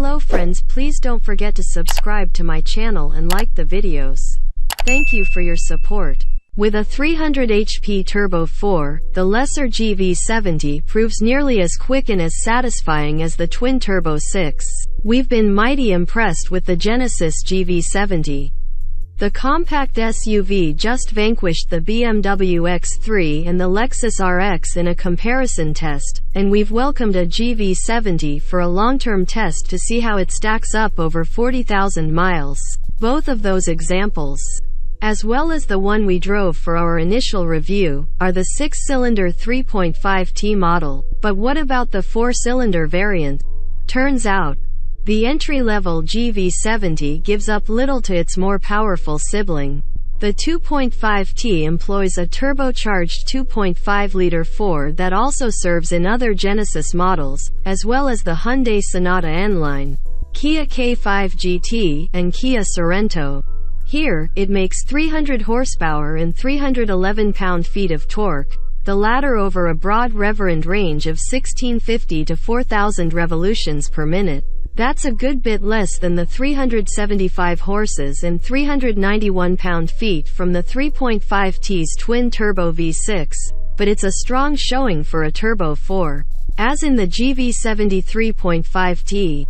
Hello friends, please don't forget to subscribe to my channel and like the videos. Thank you for your support. With a 300 HP Turbo 4, the Lexus GV70 proves nearly as quick and as satisfying as the twin Turbo 6. We've been mighty impressed with the Genesis GV70. The compact SUV just vanquished the BMW X3 and the Lexus RX in a comparison test, and we've welcomed a GV70 for a long-term test to see how it stacks up over 40,000 miles. Both of those examples, as well as the one we drove for our initial review, are the 6-cylinder 3.5T model. But what about the 4-cylinder variant? Turns out, the entry-level GV70 gives up little to its more powerful sibling. The 2.5T employs a turbocharged 2.5-liter 4 that also serves in other Genesis models, as well as the Hyundai Sonata N Line, Kia K5 GT, and Kia Sorento. Here, it makes 300 horsepower and 311 pound-feet of torque, the latter over a broad reverend range of 1650 to 4000 revolutions per minute. That's a good bit less than the 375 horses and 391 pound-feet from the 3.5T's twin-turbo V6, but it's a strong showing for a Turbo 4. As in the GV70 3.5T,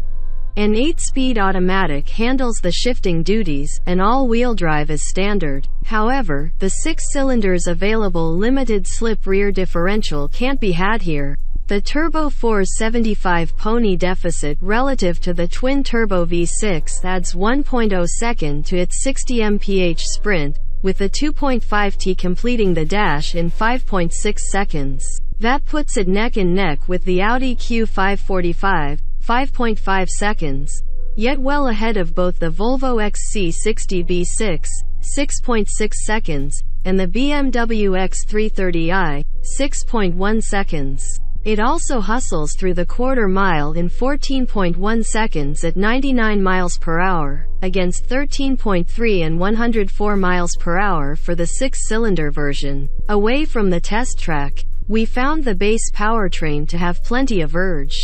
an 8-speed automatic handles the shifting duties, and all-wheel drive is standard. However, the 6-cylinder's available limited-slip rear differential can't be had here. The Turbo 4's 75 pony deficit relative to the twin-turbo V6 adds 1.0 second to its 60 mph sprint, with the 2.5T completing the dash in 5.6 seconds. That puts it neck and neck with the Audi Q5 5.5 seconds, yet well ahead of both the Volvo XC60 B6, 6.6 seconds, and the BMW X3 30i, 6.1 seconds. It also hustles through the quarter mile in 14.1 seconds at 99 miles per hour, against 13.3 and 104 miles per hour for the 6-cylinder version. Away from the test track, we found the base powertrain to have plenty of urge.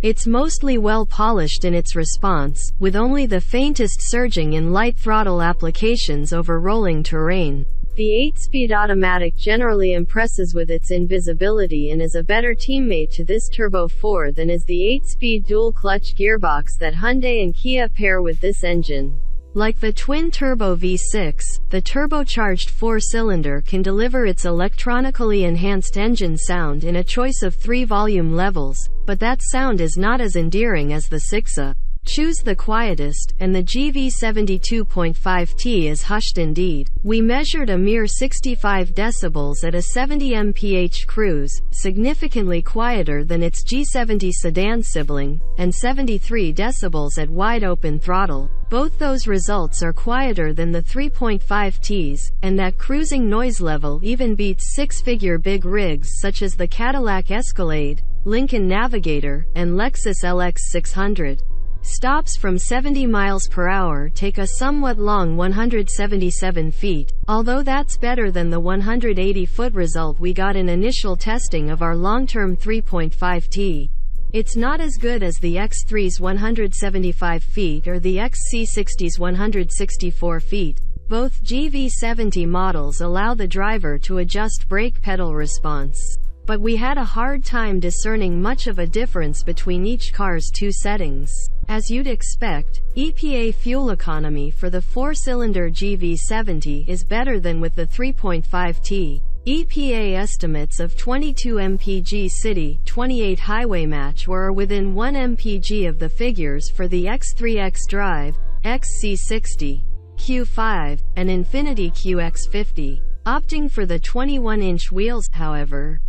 It's mostly well polished in its response, with only the faintest surging in light throttle applications over rolling terrain. The 8-speed automatic generally impresses with its invisibility and is a better teammate to this Turbo 4 than is the 8-speed dual-clutch gearbox that Hyundai and Kia pair with this engine. Like the twin-turbo V6, the turbocharged 4-cylinder can deliver its electronically enhanced engine sound in a choice of 3 volume levels, but that sound is not as endearing as the 6A. Choose the quietest, and the GV70 2.5T is hushed indeed. We measured a mere 65 decibels at a 70 mph cruise, significantly quieter than its G70 sedan sibling, and 73 decibels at wide-open throttle. Both those results are quieter than the 3.5Ts, and that cruising noise level even beats 6-figure big rigs such as the Cadillac Escalade, Lincoln Navigator, and Lexus LX 600. Stops from 70 miles per hour take a somewhat long 177 feet, although that's better than the 180-foot result we got in initial testing of our long-term 3.5T. It's not as good as the X3's 175 feet or the XC60's 164 feet. Both GV70 models allow the driver to adjust brake pedal response, but we had a hard time discerning much of a difference between each car's 2 settings. As you'd expect, EPA fuel economy for the 4-cylinder GV70 is better than with the 3.5T. EPA estimates of 22 mpg city, 28 highway match were within 1 mpg of the figures for the X3 X-Drive, XC60, Q5, and Infiniti QX50. Opting for the 21-inch wheels, however,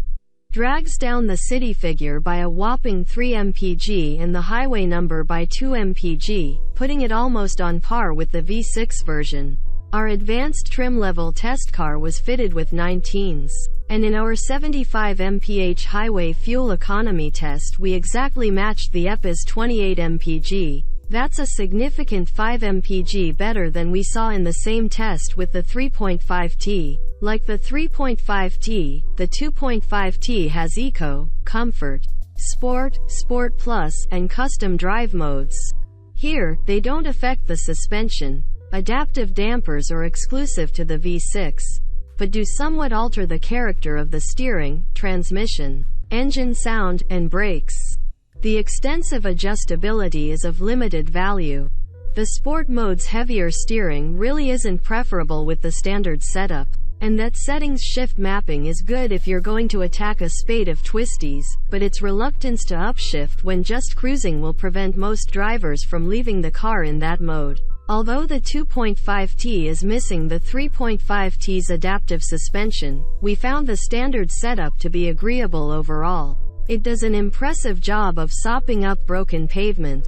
drags down the city figure by a whopping 3 mpg and the highway number by 2 mpg, putting it almost on par with the V6 version. Our advanced trim-level test car was fitted with 19s, and in our 75 mph highway fuel economy test we exactly matched the EPA's 28 mpg. That's a significant 5 mpg better than we saw in the same test with the 3.5T. Like the 3.5T, the 2.5T has Eco, Comfort, Sport, Sport Plus, and Custom drive modes. Here, they don't affect the suspension, adaptive dampers are exclusive to the V6, but do somewhat alter the character of the steering, transmission, engine sound, and brakes. The extensive adjustability is of limited value. The sport mode's heavier steering really isn't preferable with the standard setup, and that settings shift mapping is good if you're going to attack a spate of twisties, but its reluctance to upshift when just cruising will prevent most drivers from leaving the car in that mode. Although the 2.5T is missing the 3.5T's adaptive suspension, we found the standard setup to be agreeable overall. It does an impressive job of sopping up broken pavement,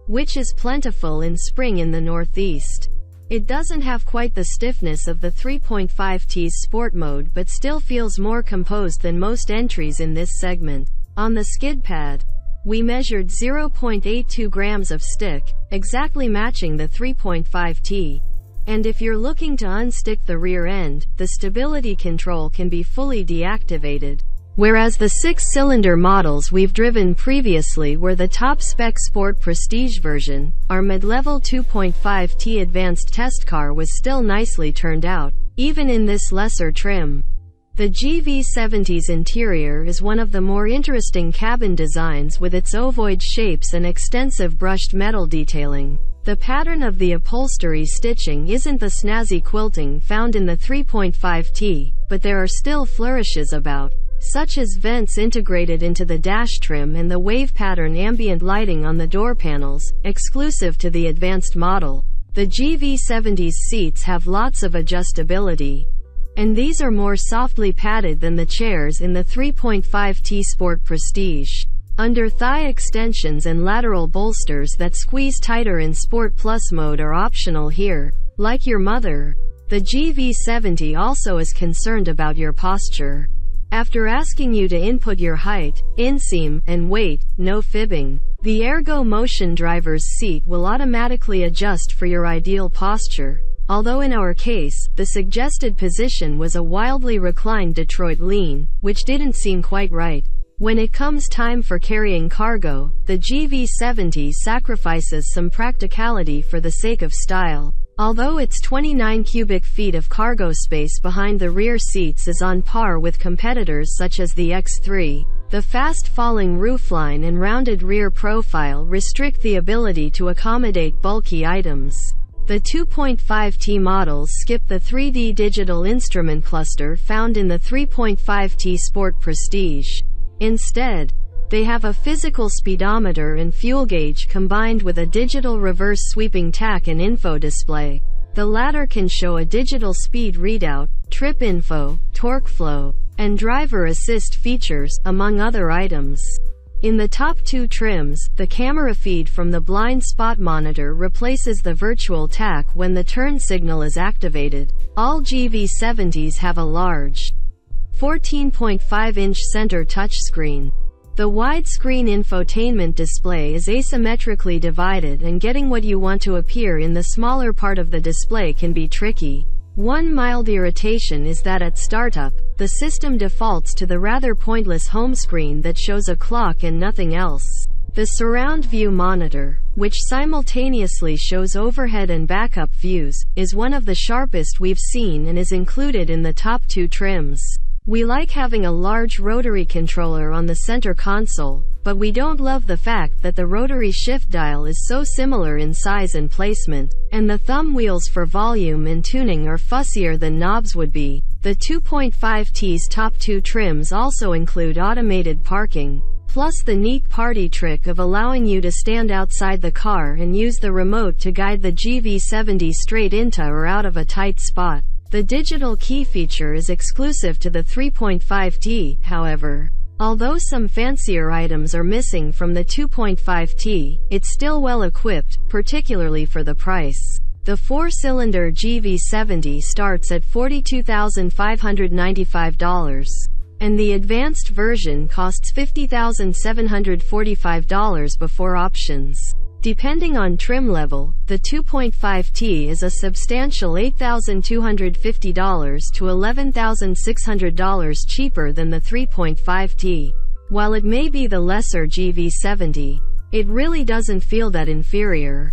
which is plentiful in spring in the Northeast. It doesn't have quite the stiffness of the 3.5T's sport mode but still feels more composed than most entries in this segment. On the skid pad, we measured 0.82 grams of stick, exactly matching the 3.5T. And if you're looking to unstick the rear end, the stability control can be fully deactivated. Whereas the 6-cylinder models we've driven previously were the top-spec Sport Prestige version, our mid-level 2.5T advanced test car was still nicely turned out, even in this lesser trim. The GV70's interior is one of the more interesting cabin designs with its ovoid shapes and extensive brushed metal detailing. The pattern of the upholstery stitching isn't the snazzy quilting found in the 3.5T, but there are still flourishes about, such as vents integrated into the dash trim and the wave pattern ambient lighting on the door panels, exclusive to the advanced model. The GV70's seats have lots of adjustability, and these are more softly padded than the chairs in the 3.5T Sport Prestige. Under thigh extensions and lateral bolsters that squeeze tighter in Sport Plus mode are optional here. Like your mother, the GV70 also is concerned about your posture. After asking you to input your height, inseam, and weight, no fibbing, the Ergo Motion driver's seat will automatically adjust for your ideal posture. Although in our case, the suggested position was a wildly reclined Detroit lean, which didn't seem quite right. When it comes time for carrying cargo, the GV70 sacrifices some practicality for the sake of style. Although its 29 cubic feet of cargo space behind the rear seats is on par with competitors such as the X3, the fast-falling roofline and rounded rear profile restrict the ability to accommodate bulky items. The 2.5T models skip the 3D digital instrument cluster found in the 3.5T Sport Prestige. Instead, they have a physical speedometer and fuel gauge combined with a digital reverse sweeping tach and info display. The latter can show a digital speed readout, trip info, torque flow, and driver assist features, among other items. In the top two trims, the camera feed from the blind spot monitor replaces the virtual tach when the turn signal is activated. All GV70s have a large 14.5-inch center touchscreen. The widescreen infotainment display is asymmetrically divided, and getting what you want to appear in the smaller part of the display can be tricky. One mild irritation is that at startup, the system defaults to the rather pointless home screen that shows a clock and nothing else. The surround view monitor, which simultaneously shows overhead and backup views, is one of the sharpest we've seen and is included in the top two trims. We like having a large rotary controller on the center console, but we don't love the fact that the rotary shift dial is so similar in size and placement, and the thumb wheels for volume and tuning are fussier than knobs would be. The 2.5T's top two trims also include automated parking, plus the neat party trick of allowing you to stand outside the car and use the remote to guide the GV70 straight into or out of a tight spot. The digital key feature is exclusive to the 3.5T, however. Although some fancier items are missing from the 2.5T, it's still well equipped, particularly for the price. The 4-cylinder GV70 starts at $42,595, and the advanced version costs $50,745 before options. Depending on trim level, the 2.5T is a substantial $8,250 to $11,600 cheaper than the 3.5T. While it may be the lesser GV70, It really doesn't feel that inferior.